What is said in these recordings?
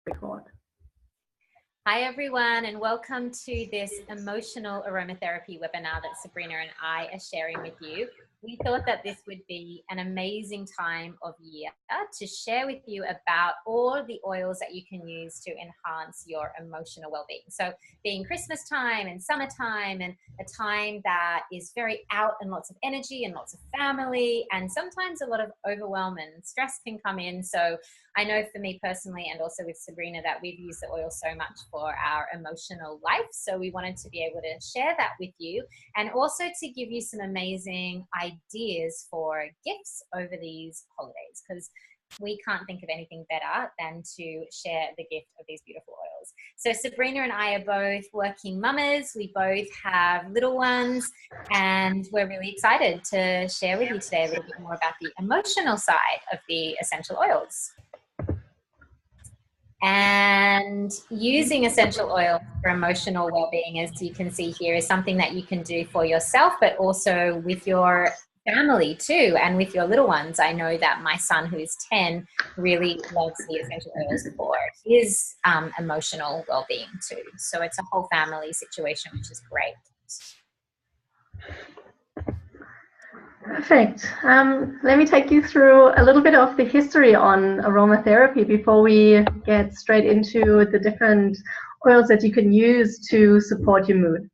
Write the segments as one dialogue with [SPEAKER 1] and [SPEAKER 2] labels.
[SPEAKER 1] record.
[SPEAKER 2] Hi everyone, and welcome to this emotional aromatherapy webinar that Sabrina and I are sharing with you. We thought that this would be an amazing time of year to share with you about all the oils that you can use to enhance your emotional well-being. So being Christmas time and summertime and a time that is very out and lots of energy and lots of family and sometimes a lot of overwhelm and stress can come in. So I know for me personally and also with Sabrina that we've used the oil so much for our emotional life. So we wanted to be able to share that with you and also to give you some amazing ideas for gifts over these holidays, because we can't think of anything better than to share the gift of these beautiful oils. So Sabrina and I are both working mamas. We both have little ones, and we're really excited to share with you today a little bit more about the emotional side of the essential oils. And using essential oils for emotional well-being, as you can see here, is something that you can do for yourself, but also with your family too, and with your little ones. I know that my son, who is 10, really loves the essential oils for his emotional well-being too. So it's a whole family situation, which is great.
[SPEAKER 1] Perfect. Let me take you through a little bit of the history on aromatherapy before we get straight into the different oils that you can use to support your mood.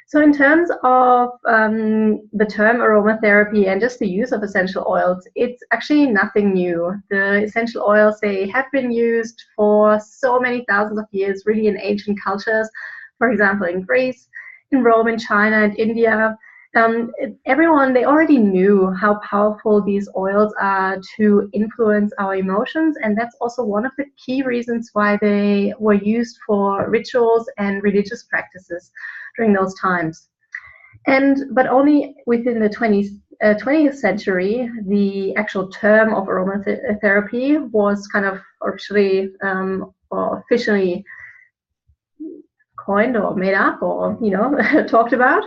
[SPEAKER 1] So in terms of the term aromatherapy and just the use of essential oils, it's actually nothing new. The essential oils, they have been used for so many thousands of years, really in ancient cultures, for example, in Greece, in Rome, in China, and India. Everyone, they already knew how powerful these oils are to influence our emotions, and that's also one of the key reasons why they were used for rituals and religious practices during those times. But only within the 20th century, the actual term of aromatherapy was kind of officially coined or made up or talked about.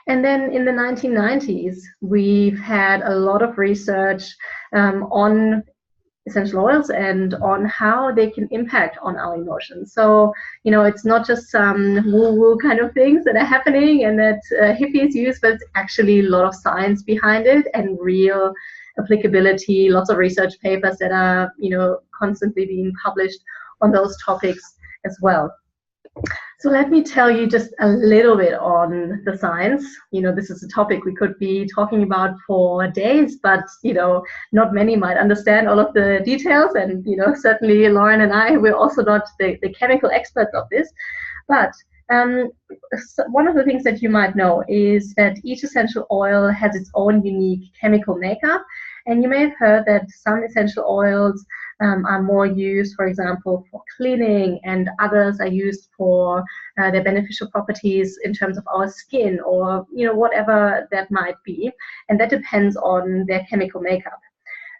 [SPEAKER 1] And then in the 1990s, we've had a lot of research on essential oils and on how they can impact on our emotions. So, it's not just some woo-woo kind of things that are happening and that hippies use, but it's actually a lot of science behind it and real applicability, lots of research papers that are, constantly being published on those topics as well. So let me tell you just a little bit on the science. This is a topic we could be talking about for days, but, not many might understand all of the details. And, certainly Lauren and I, we're also not the chemical experts of this. But one of the things that you might know is that each essential oil has its own unique chemical makeup. And you may have heard that some essential oils are more used, for example, for cleaning, and others are used for their beneficial properties in terms of our skin or, whatever that might be. And that depends on their chemical makeup.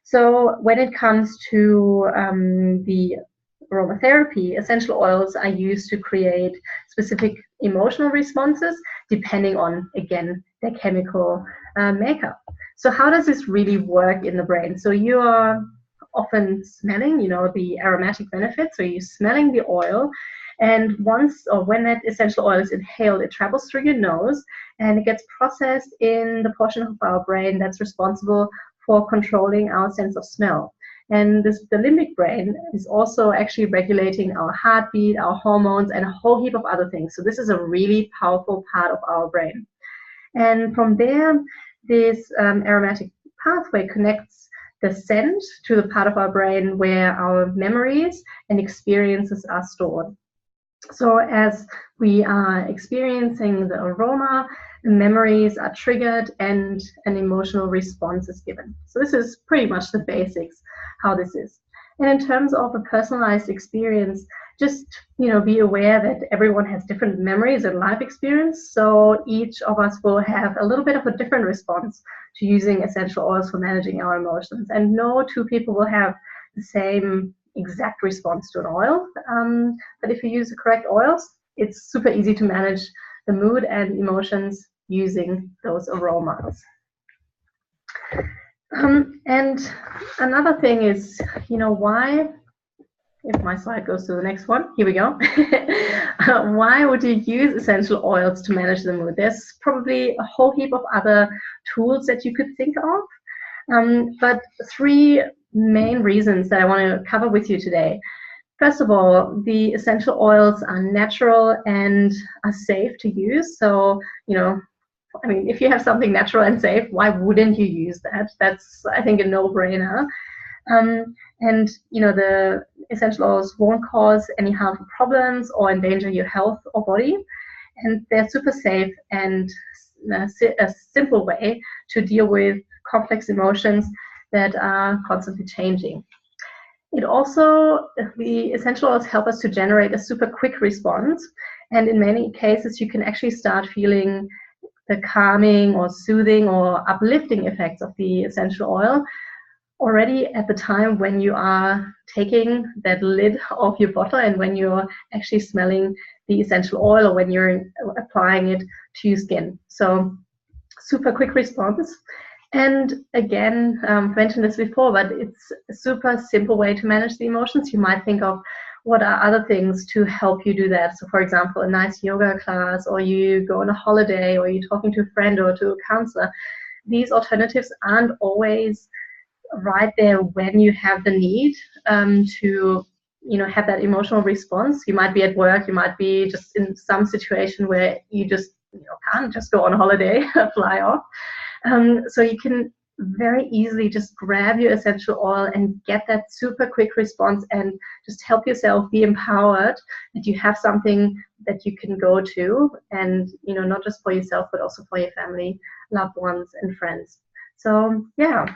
[SPEAKER 1] So when it comes to the aromatherapy, essential oils are used to create specific emotional responses depending on, again, their chemical makeup. So how does this really work in the brain? So you are often smelling, the aromatic benefits, so you're smelling the oil, and when that essential oil is inhaled, it travels through your nose and it gets processed in the portion of our brain that's responsible for controlling our sense of smell. And the limbic brain is also actually regulating our heartbeat, our hormones, and a whole heap of other things. So this is a really powerful part of our brain. And from there, this aromatic pathway connects the scent to the part of our brain where our memories and experiences are stored. So as we are experiencing the aroma, the memories are triggered and an emotional response is given. So this is pretty much the basics, how this is. And in terms of a personalized experience, just be aware that everyone has different memories and life experience. So each of us will have a little bit of a different response to using essential oils for managing our emotions. And no two people will have the same exact response to an oil. But if you use the correct oils, it's super easy to manage the mood and emotions using those aromas. And another thing is, why if my slide goes to the next one, here we go. Why would you use essential oils to manage the mood? There's probably a whole heap of other tools that you could think of, but three main reasons that I want to cover with you today. First of all, the essential oils are natural and are safe to use. So, I mean, if you have something natural and safe, why wouldn't you use that? That's, I think, a no-brainer. And the essential oils won't cause any harmful problems or endanger your health or body, and they're super safe and a simple way to deal with complex emotions that are constantly changing. It also, the essential oils help us to generate a super quick response, and in many cases you can actually start feeling the calming or soothing or uplifting effects of the essential oil already at the time when you are taking that lid off your bottle and when you're actually smelling the essential oil or when you're applying it to your skin. So super quick response. And again, mentioned this before, but it's a super simple way to manage the emotions. You might think of what are other things to help you do that. So for example, a nice yoga class, or you go on a holiday, or you're talking to a friend or to a counselor. These alternatives aren't always right there when you have the need to have that emotional response. You might be at work, you might be just in some situation where you just can't just go on a holiday, fly off. So you can very easily just grab your essential oil and get that super quick response and just help yourself be empowered that you have something that you can go to, and not just for yourself but also for your family, loved ones and friends. So yeah,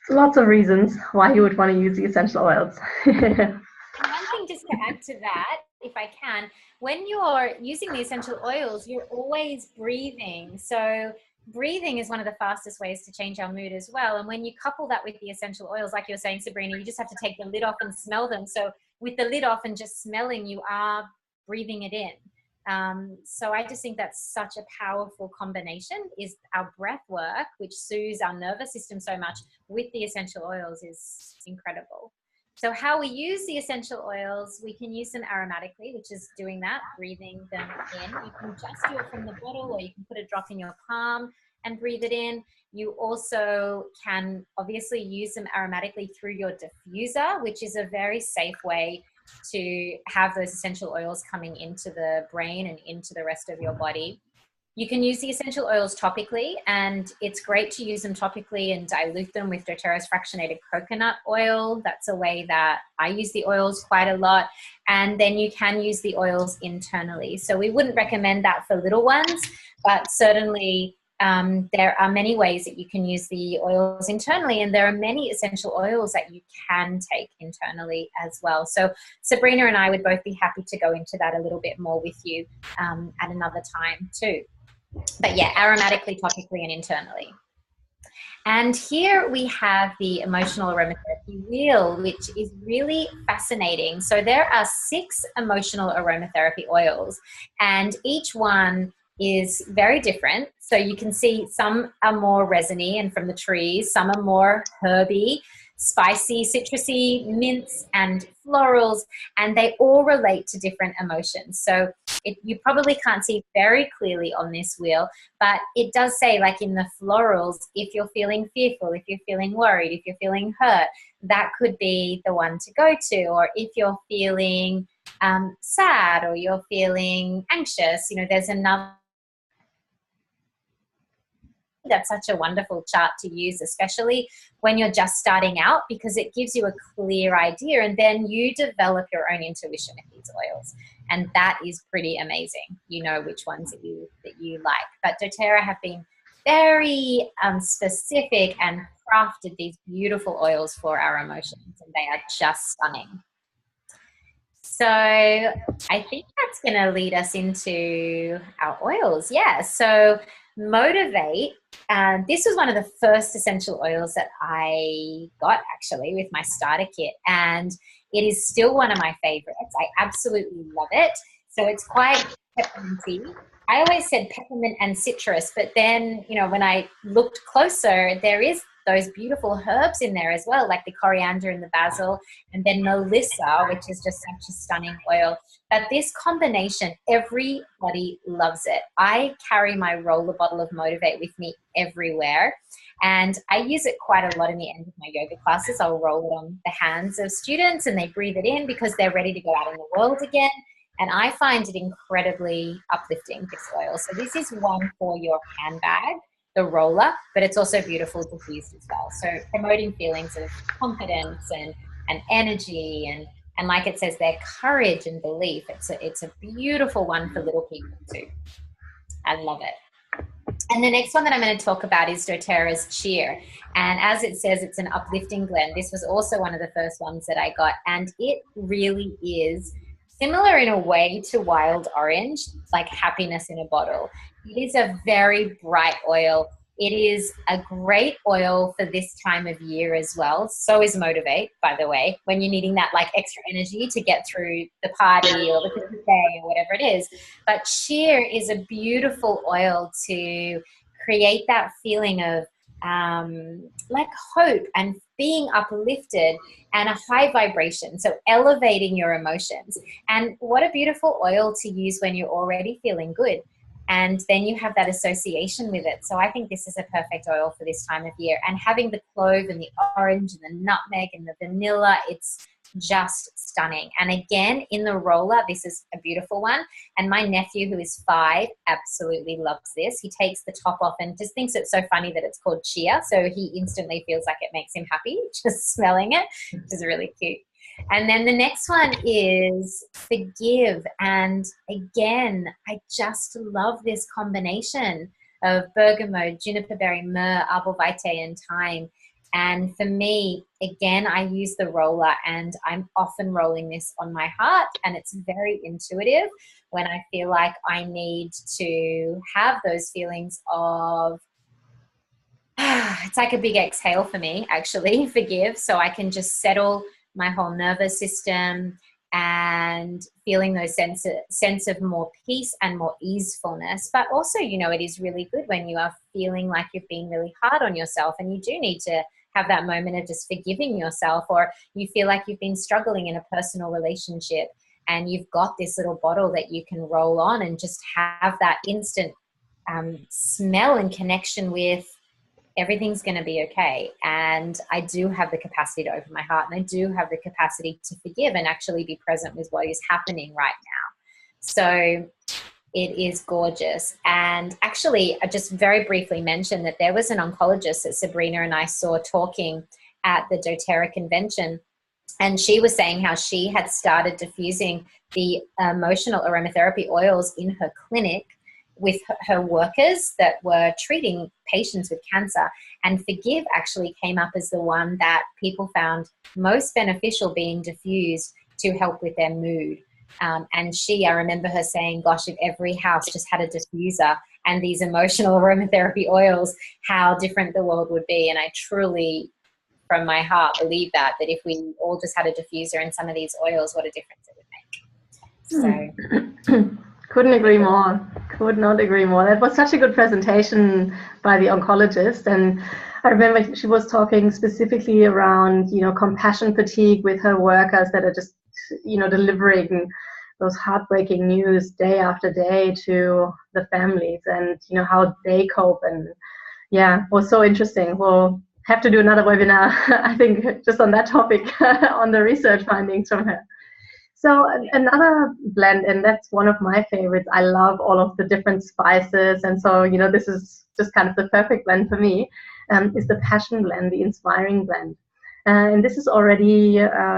[SPEAKER 1] lots of reasons why you would want to use the essential oils.
[SPEAKER 2] And one thing just to add to that, if I can, when you're using the essential oils, you're always breathing. So breathing is one of the fastest ways to change our mood as well. And when you couple that with the essential oils, like you're saying, Sabrina, you just have to take the lid off and smell them. So with the lid off and just smelling, you are breathing it in. So I just think that's such a powerful combination, is our breath work, which soothes our nervous system so much, with the essential oils is incredible. So how we use the essential oils, we can use them aromatically, which is doing that, breathing them in. You can just do it from the bottle, or you can put a drop in your palm and breathe it in. You also can obviously use them aromatically through your diffuser, which is a very safe way to have those essential oils coming into the brain and into the rest of your body. You can use the essential oils topically, and it's great to use them topically and dilute them with doTERRA's fractionated coconut oil. That's a way that I use the oils quite a lot. And then you can use the oils internally. So we wouldn't recommend that for little ones, but certainly there are many ways that you can use the oils internally, and there are many essential oils that you can take internally as well. So Sabrina and I would both be happy to go into that a little bit more with you at another time too. But yeah, aromatically, topically, and internally. And here we have the Emotional Aromatherapy wheel, which is really fascinating. So there are 6 emotional aromatherapy oils, and each one is very different. So you can see some are more resiny and from the trees, some are more herby, spicy, citrusy, mints and florals, and they all relate to different emotions. So you probably can't see very clearly on this wheel, but it does say, like in the florals, if you're feeling fearful, if you're feeling worried, if you're feeling hurt, that could be the one to go to. Or if you're feeling sad, or you're feeling anxious, there's another. That's such a wonderful chart to use, especially when you're just starting out, because it gives you a clear idea, and then you develop your own intuition with these oils, and that is pretty amazing. You know which ones that you like. But doTERRA have been very specific and crafted these beautiful oils for our emotions, and they are just stunning. So I think that's going to lead us into our oils. Yeah. So Motivate. This was one of the first essential oils that I got actually with my starter kit, and it is still one of my favorites. I absolutely love it. So it's quite pepperminty. I always said peppermint and citrus, but then, when I looked closer, there is those beautiful herbs in there as well, like the coriander and the basil, and then melissa, which is just such a stunning oil. But this combination, everybody loves it. I carry my roller bottle of Motivate with me everywhere. And I use it quite a lot in the end of my yoga classes. I'll roll it on the hands of students and they breathe it in because they're ready to go out in the world again. And I find it incredibly uplifting, this oil. So this is one for your handbag, the roller, but it's also beautiful diffused as well. So promoting feelings of confidence and energy and like it says there, courage and belief. It's a beautiful one for little people too. I love it. And the next one that I'm going to talk about is doTERRA's Cheer. And as it says, it's an uplifting blend. This was also one of the first ones that I got. And it really is similar in a way to Wild Orange, like happiness in a bottle. It is a very bright oil. It is a great oil for this time of year as well. So is Motivate, by the way, when you're needing that like extra energy to get through the party or the Christmas day or whatever it is. But Cheer is a beautiful oil to create that feeling of like hope and being uplifted and a high vibration. So elevating your emotions. And what a beautiful oil to use when you're already feeling good. And then you have that association with it. So I think this is a perfect oil for this time of year. And having the clove and the orange and the nutmeg and the vanilla, it's just stunning. And again, in the roller, this is a beautiful one. And my nephew, who is 5, absolutely loves this. He takes the top off and just thinks it's so funny that it's called Cheer. So he instantly feels like it makes him happy just smelling it, which is really cute. And then the next one is Forgive. And again, I just love this combination of bergamot, juniper berry, myrrh, arbor vitae, and thyme. And for me, again, I use the roller and I'm often rolling this on my heart, and it's very intuitive when I feel like I need to have those feelings of, it's like a big exhale for me, actually, forgive. So I can just settle my whole nervous system and feeling those sense of more peace and more easefulness. But also, you know, it is really good when you are feeling like you've been really hard on yourself and you do need to have that moment of just forgiving yourself, or you feel like you've been struggling in a personal relationship and you've got this little bottle that you can roll on and just have that instant smell and connection with everything's going to be okay. And I do have the capacity to open my heart, and I do have the capacity to forgive and actually be present with what is happening right now. So it is gorgeous. And actually, I just very briefly mentioned that there was an oncologist that Sabrina and I saw talking at the doTERRA convention. And she was saying how she had started diffusing the emotional aromatherapy oils in her clinic with her workers that were treating patients with cancer. And Forgive actually came up as the one that people found most beneficial being diffused to help with their mood. And I remember her saying, gosh, if every house just had a diffuser and these emotional aromatherapy oils, how different the world would be. And I truly, from my heart, believe that if we all just had a diffuser and some of these oils, what a difference it would make. So
[SPEAKER 1] couldn't agree more. Could not agree more. That was such a good presentation by the oncologist. And I remember she was talking specifically around, you know, compassion fatigue with her workers that are just, you know, delivering those heartbreaking news day after day to the families, and, you know, how they cope. And yeah, it was so interesting. We'll have to do another webinar, I think, just on that topic, on the research findings from her. So another blend, and that's one of my favorites. I love all of the different spices. And so, you know, this is just kind of the perfect blend for me, is the Passion Blend, the Inspiring Blend. And this is already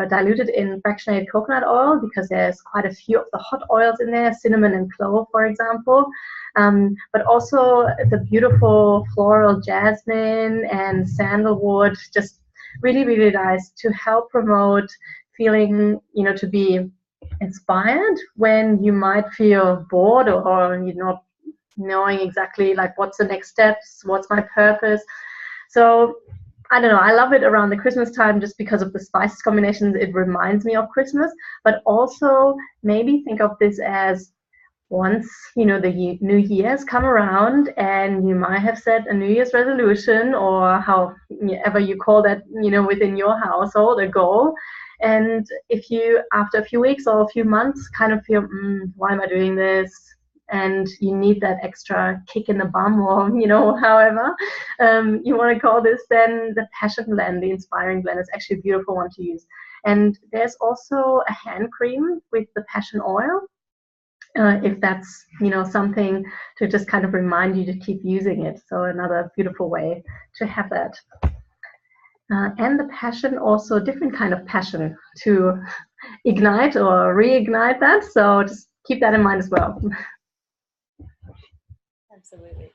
[SPEAKER 1] diluted in fractionated coconut oil, because there's quite a few of the hot oils in there, cinnamon and clove, for example. But also the beautiful floral jasmine and sandalwood, just really, really nice to help promote feeling, you know, to be inspired when you might feel bored, or you're not knowing exactly like what's the next steps, what's my purpose. So I don't know, I love it around the Christmas time just because of the spice combinations. It reminds me of Christmas, but also maybe think of this as once, the new year has come around and you might have set a New Year's resolution, or however you call that, within your household, a goal. And if you, after a few weeks or a few months, kind of feel, why am I doing this? And you need that extra kick in the bum, or, however you want to call this, then the Passion Blend, the Inspiring Blend, is actually a beautiful one to use. And there's also a hand cream with the passion oil, if that's something to just kind of remind you to keep using it. So another beautiful way to have that. And the passion, also different kind of passion to ignite or reignite that. So just keep that in mind as well.
[SPEAKER 2] Absolutely.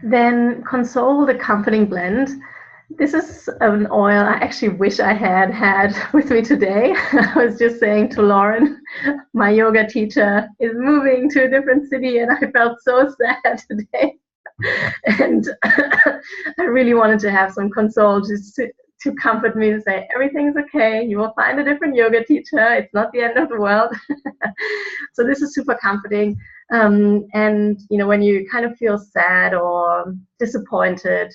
[SPEAKER 1] Then Console, the Comforting Blend. This is an oil I actually wish I had with me today. I was just saying to Lauren, my yoga teacher is moving to a different city, and I felt so sad today. And I really wanted to have some console just to comfort me, to say, everything's okay, you will find a different yoga teacher, it's not the end of the world. So this is super comforting. And when you kind of feel sad or disappointed,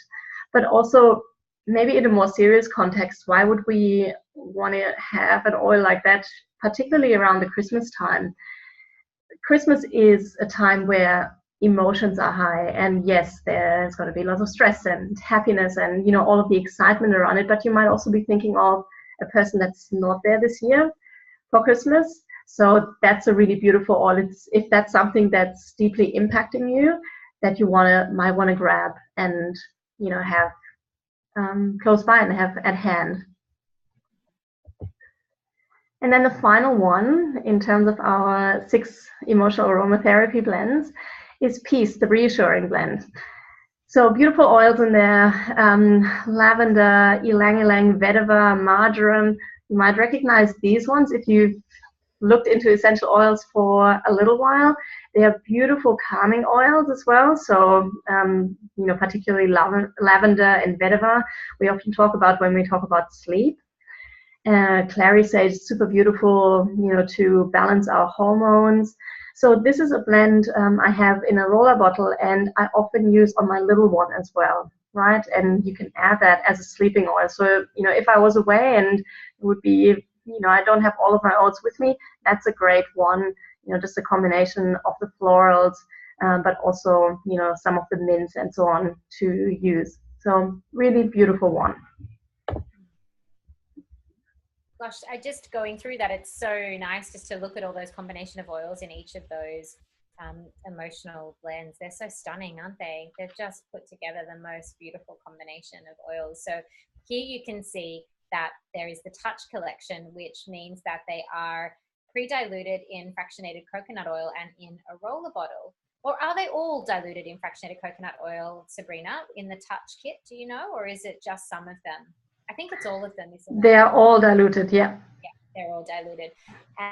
[SPEAKER 1] but also maybe in a more serious context, why would we want to have an oil like that, particularly around the Christmas time? Christmas is a time where emotions are high, and yes, there's going to be lots of stress and happiness and all of the excitement around it, but you might also be thinking of a person that's not there this year for Christmas. So that's a really beautiful oil. If that's something that's deeply impacting you, that you might want to grab and have close by and have at hand. And then the final one, in terms of our 6 emotional aromatherapy blends, is Peace, the Reassuring Blend. So beautiful oils in there, lavender, ylang-ylang, vetiver, marjoram. You might recognize these ones if you've looked into essential oils for a little while. They are beautiful calming oils as well. So, particularly lavender and vetiver, we often talk about when we talk about sleep. Clary sage is super beautiful, to balance our hormones. So this is a blend I have in a roller bottle, and I often use on my little one as well, right? And you can add that as a sleeping oil. So, if I was away and it would be, I don't have all of my oils with me, that's a great one, just a combination of the florals, but also, some of the mints and so on to use. So really beautiful one.
[SPEAKER 2] Gosh, I just going through that, it's so nice just to look at all those combination of oils in each of those emotional blends. They're so stunning, aren't they? They've just put together the most beautiful combination of oils. So here you can see that there is the Touch collection, which means that they are pre-diluted in fractionated coconut oil and in a roller bottle. Or are they all diluted in fractionated coconut oil, Sabrina, in the Touch kit? Do you know, or is it just some of them? I think it's all of them, isn't it?
[SPEAKER 1] They are all diluted, yeah.
[SPEAKER 2] Yeah, they're all diluted.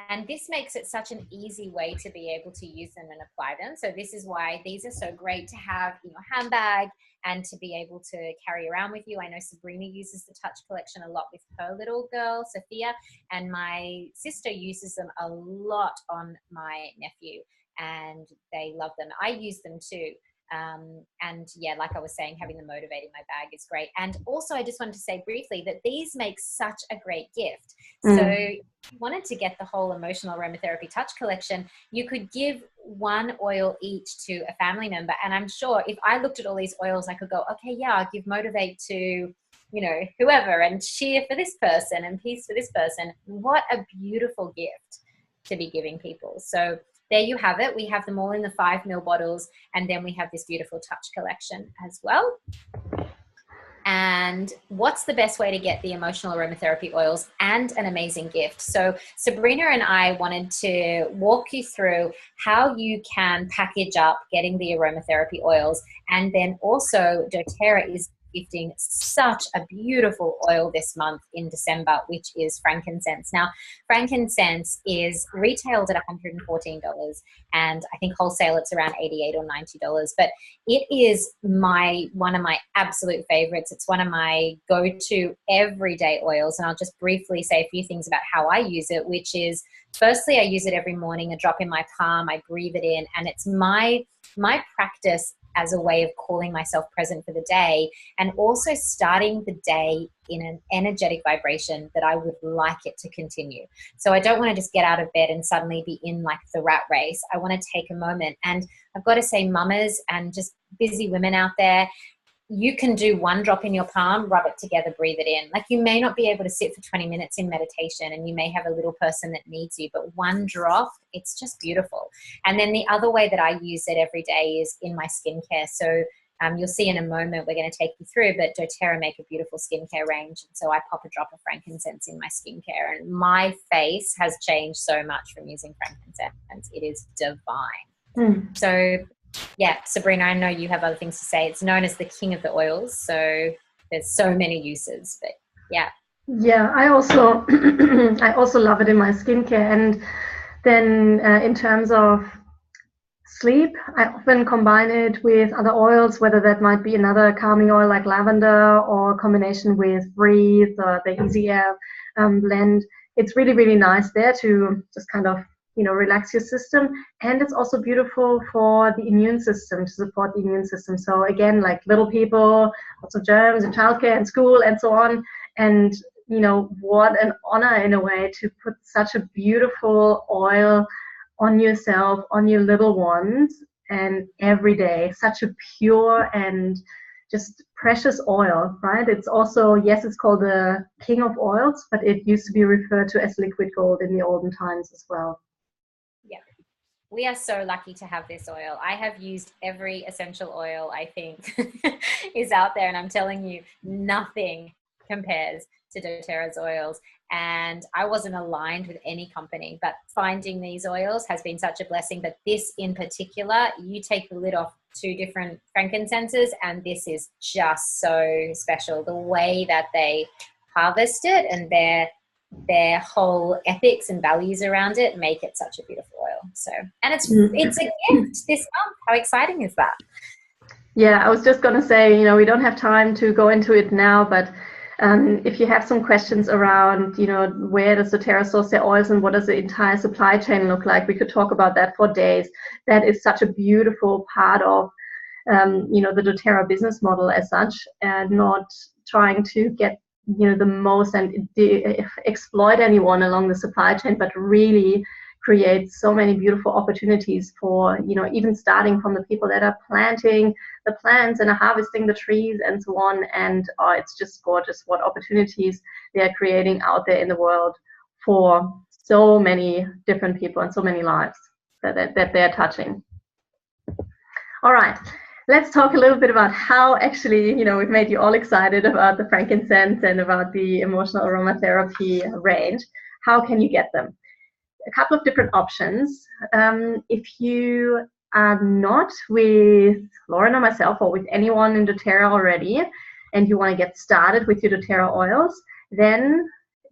[SPEAKER 2] And this makes it such an easy way to be able to use them and apply them. So this is why these are so great to have in your handbag and to be able to carry around with you. I know Sabrina uses the Touch collection a lot with her little girl, Sophia, and my sister uses them a lot on my nephew, and they love them. I use them too. And yeah, like I was saying, having the Motivate in my bag is great. And also I just wanted to say briefly that these make such a great gift. So if you wanted to get the whole Emotional Aromatherapy Touch collection, you could give one oil each to a family member. And I'm sure if I looked at all these oils, I could go, okay, yeah, I'll give Motivate to, whoever, and Cheer for this person and Peace for this person. What a beautiful gift to be giving people. So there you have it. We have them all in the 5 ml bottles, and then we have this beautiful Touch collection as well. And what's the best way to get the emotional aromatherapy oils and an amazing gift? So Sabrina and I wanted to walk you through how you can package up getting the aromatherapy oils, and then also doTERRA is gifting such a beautiful oil this month in December, which is frankincense. Now, frankincense is retailed at $114, and I think wholesale it's around $88 or $90. But it is one of my absolute favorites. It's one of my go-to everyday oils, and I'll just briefly say a few things about how I use it, which is, firstly, I use it every morning, a drop in my palm, I breathe it in, and it's my practice as a way of calling myself present for the day, and also starting the day in an energetic vibration that I would like it to continue. So I don't want to just get out of bed and suddenly be in like the rat race. I want to take a moment. And I've got to say, mamas and just busy women out there, you can do one drop in your palm, rub it together, breathe it in. Like, you may not be able to sit for 20 minutes in meditation, and you may have a little person that needs you, but one drop, it's just beautiful. And then the other way that I use it every day is in my skincare. So you'll see in a moment, we're going to take you through, but doTERRA make a beautiful skincare range. And so I pop a drop of frankincense in my skincare, and my face has changed so much from using frankincense. It is divine. So yeah, Sabrina, I know you have other things to say. It's known as the king of the oils, so there's so many uses. But yeah.
[SPEAKER 1] Yeah, I also I also love it in my skincare. And then in terms of sleep, I often combine it with other oils, whether that might be another calming oil like lavender, or a combination with Breathe or the Easy Air blend. It's really, really nice there to just kind of, relax your system. And it's also beautiful for the immune system, to support the immune system. So again, like little people, lots of germs in childcare and school and so on. And, what an honor in a way to put such a beautiful oil on yourself, on your little ones, and every day. Such a pure and just precious oil, right? It's also, yes, it's called the king of oils, but it used to be referred to as liquid gold in the olden times as well.
[SPEAKER 2] Yeah, we are so lucky to have this oil. I have used every essential oil I think is out there, and I'm telling you, nothing compares to doTERRA's oils. And I wasn't aligned with any company, but finding these oils has been such a blessing. But this in particular, you take the lid off 2 different frankincenses, and this is just so special. The way that they harvest it and their whole ethics and values around it make it such a beautiful oil. So, and it's a gift this month. How exciting is that?
[SPEAKER 1] Yeah, I was just going to say, we don't have time to go into it now, but if you have some questions around, where does doTERRA source their oils and what does the entire supply chain look like, we could talk about that for days. That is such a beautiful part of, the doTERRA business model as such, and not trying to get, the most and exploit anyone along the supply chain, but really create so many beautiful opportunities for, even starting from the people that are planting the plants and are harvesting the trees and so on. And it's just gorgeous what opportunities they are creating out there in the world for so many different people and so many lives that they're touching. All right. Let's talk a little bit about how actually, we've made you all excited about the frankincense and about the emotional aromatherapy range. How can you get them? A couple of different options. If you are not with Lauren or myself or with anyone in doTERRA already, and you want to get started with your doTERRA oils, then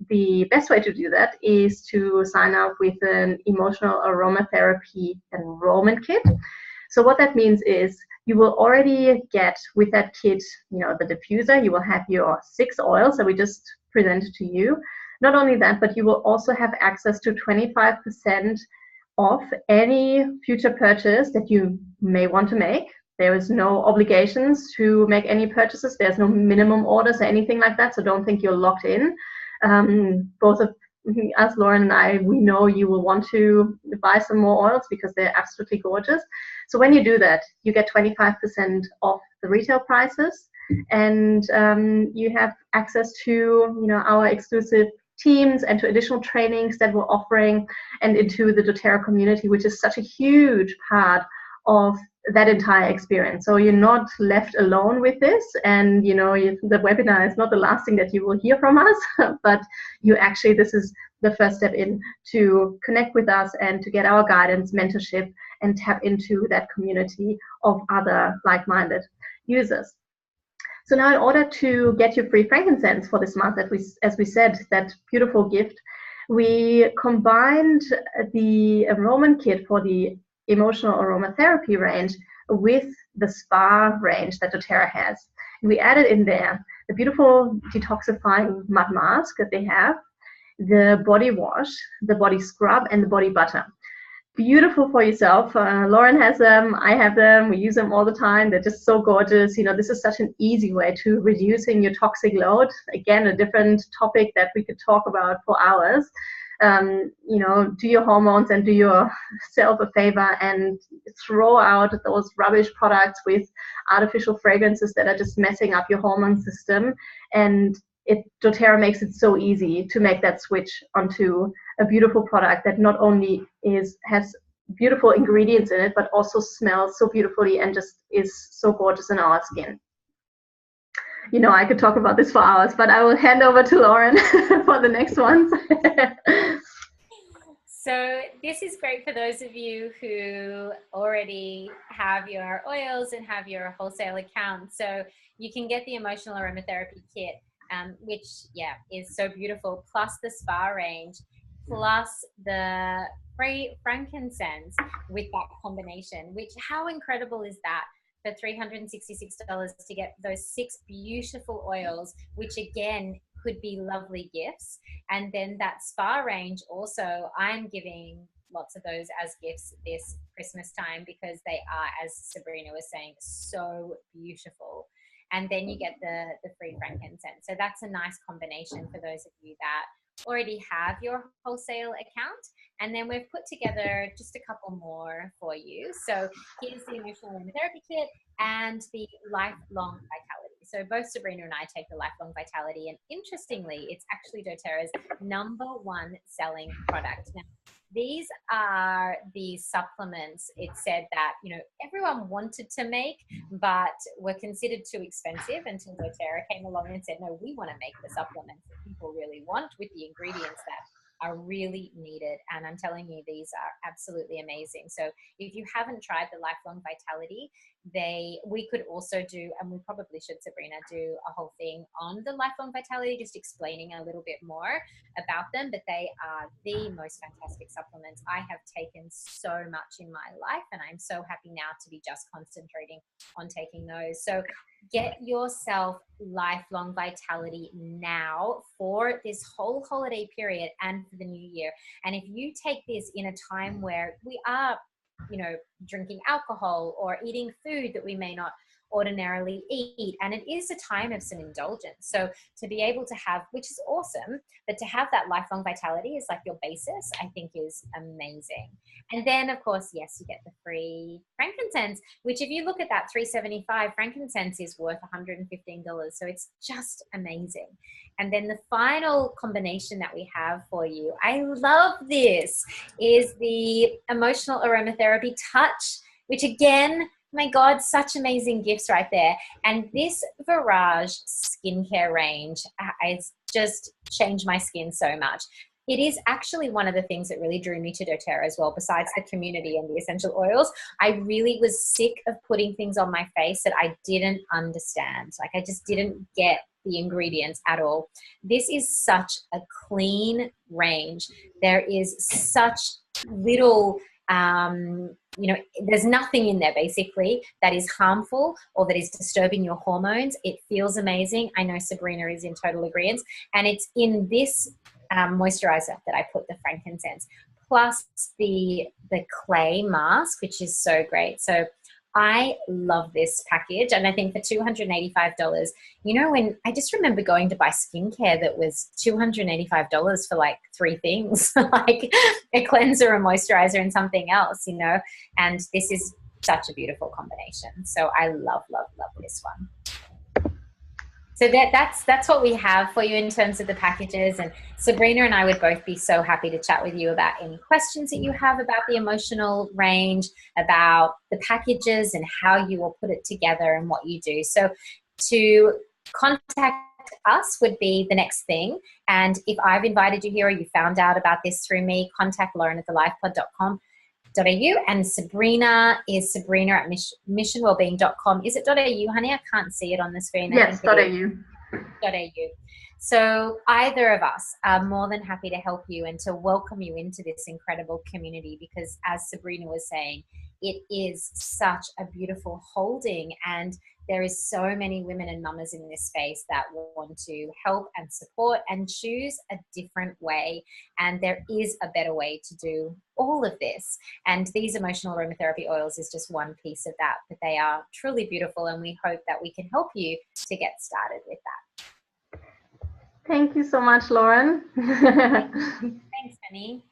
[SPEAKER 1] the best way to do that is to sign up with an Emotional Aromatherapy Enrolment Kit. So what that means is you will already get with that kit, the diffuser. You will have your 6 oils that we just presented to you. Not only that, but you will also have access to 25% off any future purchase that you may want to make. There is no obligations to make any purchases. There's no minimum orders or anything like that, so don't think you're locked in. Both of us, Lauren and I, we know you will want to buy some more oils because they're absolutely gorgeous. So when you do that, you get 25% off the retail prices, and you have access to our exclusive teams and to additional trainings that we're offering, and into the doTERRA community, which is such a huge part of that entire experience. So you're not left alone with this, and the webinar is not the last thing that you will hear from us, but this is the first step in to connect with us and to get our guidance, mentorship, and tap into that community of other like-minded users. So now in order to get your free frankincense for this month, as we said, that beautiful gift, we combined the Enrolment Kit for the Emotional Aromatherapy range with the spa range that doTERRA has. And we added in there the beautiful detoxifying mud mask that they have, the body wash, the body scrub, and the body butter. Beautiful for yourself. Lauren has them, I have them, we use them all the time. They're just so gorgeous. You know, this is such an easy way to reducing your toxic load. Again, a different topic that we could talk about for hours. You know, do your hormones and do yourself a favor and throw out those rubbish products with artificial fragrances that are just messing up your hormone system. And doTERRA makes it so easy to make that switch onto a beautiful product that not only has beautiful ingredients in it, but also smells so beautifully and just is so gorgeous in our skin. You know, I could talk about this for hours, but I will hand over to Lauren for the next ones.
[SPEAKER 2] So this is great for those of you who already have your oils and have your wholesale account. So you can get the Emotional Aromatherapy Kit, which, yeah, is so beautiful, plus the spa range, plus the free frankincense with that combination, which, how incredible is that? For $366 to get those 6 beautiful oils, which again could be lovely gifts. And then that spa range also, I'm giving lots of those as gifts this Christmas time because they are, as Sabrina was saying, so beautiful. And then you get the free frankincense. So that's a nice combination for those of you that already have your wholesale account. And then we've put together just a couple more for you. So here's the Emotional Aromatherapy Kit and the Lifelong Vitality. So both Sabrina and I take the Lifelong Vitality, and interestingly, it's actually doTERRA's #1 selling product. Now, these are the supplements it said that, you know, everyone wanted to make, but were considered too expensive until doTERRA came along and said, no, we want to make the supplements that people really want with the ingredients that are really needed. And I'm telling you, these are absolutely amazing. So if you haven't tried the Lifelong Vitality, we could also do, and we probably should, Sabrina, do a whole thing on the Lifelong Vitality, just explaining a little bit more about them. But they are the most fantastic supplements. I have taken so much in my life, and I'm so happy now to be just concentrating on taking those. So get yourself Lifelong Vitality now for this whole holiday period and for the new year. And if you take this in a time where we are, you know, drinking alcohol or eating food that we may not ordinarily eat, and it is a time of some indulgence. So to be able to have, which is awesome, but to have that Lifelong Vitality is like your basis, I think is amazing. And then of course, yes, you get the free frankincense, which if you look at that $375, frankincense is worth $115. So it's just amazing. And then the final combination that we have for you, I love this, is the Emotional Aromatherapy Touch, which again, my God, such amazing gifts right there. And this Virage skincare range has just changed my skin so much. It is actually one of the things that really drew me to doTERRA as well, besides the community and the essential oils. I really was sick of putting things on my face that I didn't understand. Like, I just didn't get the ingredients at all. This is such a clean range. There is such little you know, there's nothing in there basically that is harmful or that is disturbing your hormones. It feels amazing. I know Sabrina is in total agreement. And it's in this moisturizer that I put the frankincense, plus the clay mask, which is so great. So I love this package. And I think for $285, you know, when I just remember going to buy skincare that was $285 for like 3 things, like a cleanser, a moisturizer, and something else, you know, and this is such a beautiful combination. So I love, love, love this one. So that's what we have for you in terms of the packages. And Sabrina and I would both be so happy to chat with you about any questions that you have about the emotional range, about the packages and how you will put it together and what you do. So to contact us would be the next thing. And if I've invited you here or you found out about this through me, contact Lauren at thelifepod.com. and Sabrina is Sabrina at missionwellbeing.com. Is it .au, honey? I can't see it on the screen.
[SPEAKER 1] Yes,
[SPEAKER 2] I think it
[SPEAKER 1] .au.
[SPEAKER 2] is .au. So either of us are more than happy to help you and to welcome you into this incredible community, because as Sabrina was saying, it is such a beautiful holding, and there is so many women and mamas in this space that want to help and support and choose a different way. And there is a better way to do all of this. And these emotional aromatherapy oils is just one piece of that, but they are truly beautiful. And we hope that we can help you to get started with that.
[SPEAKER 1] Thank you so much, Lauren.
[SPEAKER 2] Thanks, honey.